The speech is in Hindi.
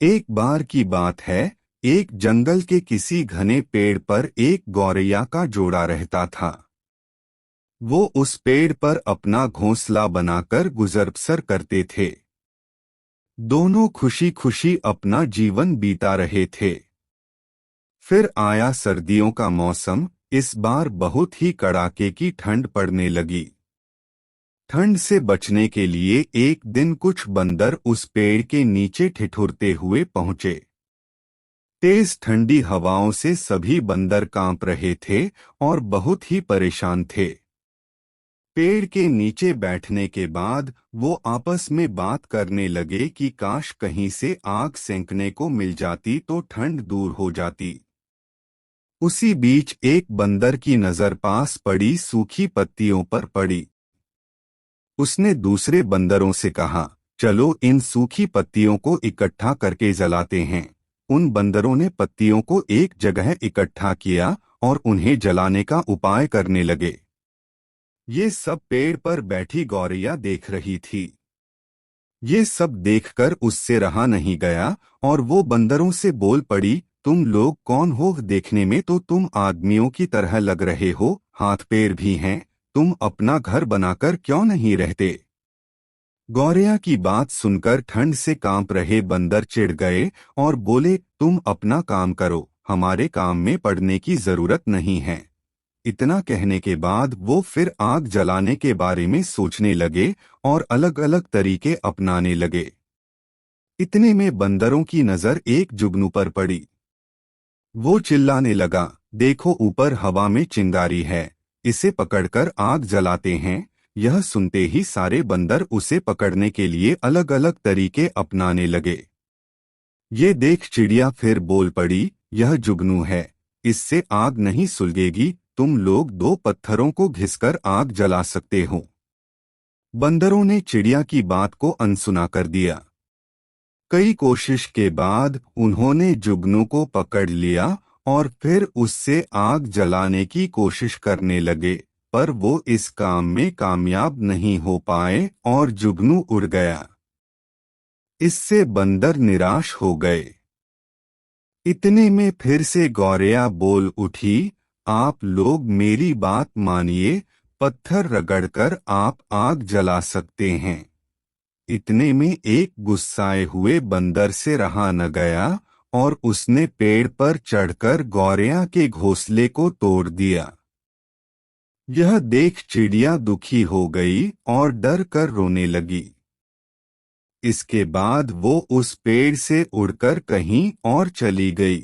एक बार की बात है। एक जंगल के किसी घने पेड़ पर एक गौरैया का जोड़ा रहता था। वो उस पेड़ पर अपना घोंसला बनाकर गुजर बसर करते थे। दोनों खुशी खुशी अपना जीवन बीता रहे थे। फिर आया सर्दियों का मौसम। इस बार बहुत ही कड़ाके की ठंड पड़ने लगी। ठंड से बचने के लिए एक दिन कुछ बंदर उस पेड़ के नीचे ठिठुरते हुए पहुंचे। तेज ठंडी हवाओं से सभी बंदर कांप रहे थे और बहुत ही परेशान थे। पेड़ के नीचे बैठने के बाद वो आपस में बात करने लगे कि काश कहीं से आग सेंकने को मिल जाती तो ठंड दूर हो जाती। उसी बीच एक बंदर की नजर पास पड़ी सूखी पत्तियों पर पड़ी। उसने दूसरे बंदरों से कहा, चलो इन सूखी पत्तियों को इकट्ठा करके जलाते हैं। उन बंदरों ने पत्तियों को एक जगह इकट्ठा किया और उन्हें जलाने का उपाय करने लगे। ये सब पेड़ पर बैठी गौरैया देख रही थी। ये सब देखकर उससे रहा नहीं गया और वो बंदरों से बोल पड़ी, तुम लोग कौन हो? देखने में तो तुम आदमियों की तरह लग रहे हो, हाथ पैर भी हैं। तुम अपना घर बनाकर क्यों नहीं रहते? गौरैया की बात सुनकर ठंड से कांप रहे बंदर चिढ़ गए और बोले, तुम अपना काम करो, हमारे काम में पड़ने की जरूरत नहीं है। इतना कहने के बाद वो फिर आग जलाने के बारे में सोचने लगे और अलग अलग तरीके अपनाने लगे। इतने में बंदरों की नजर एक जुगनू पर पड़ी। वो चिल्लाने लगा, देखो ऊपर हवा में चिंगारी है, इसे पकड़कर आग जलाते हैं। यह सुनते ही सारे बंदर उसे पकड़ने के लिए अलग अलग तरीके अपनाने लगे। ये देख चिड़िया फिर बोल पड़ी, यह जुगनू है, इससे आग नहीं सुलगेगी। तुम लोग दो पत्थरों को घिसकर आग जला सकते हो। बंदरों ने चिड़िया की बात को अनसुना कर दिया। कई कोशिश के बाद उन्होंने जुगनू को पकड़ लिया और फिर उससे आग जलाने की कोशिश करने लगे, पर वो इस काम में कामयाब नहीं हो पाए और जुगनू उड़ गया। इससे बंदर निराश हो गए। इतने में फिर से गौरैया बोल उठी, आप लोग मेरी बात मानिए, पत्थर रगड़कर आप आग जला सकते हैं। इतने में एक गुस्साए हुए बंदर से रहा न गया और उसने पेड़ पर चढ़कर गौरैया के घोंसले को तोड़ दिया। यह देख चिड़िया दुखी हो गई और डर कर रोने लगी। इसके बाद वो उस पेड़ से उड़कर कहीं और चली गई।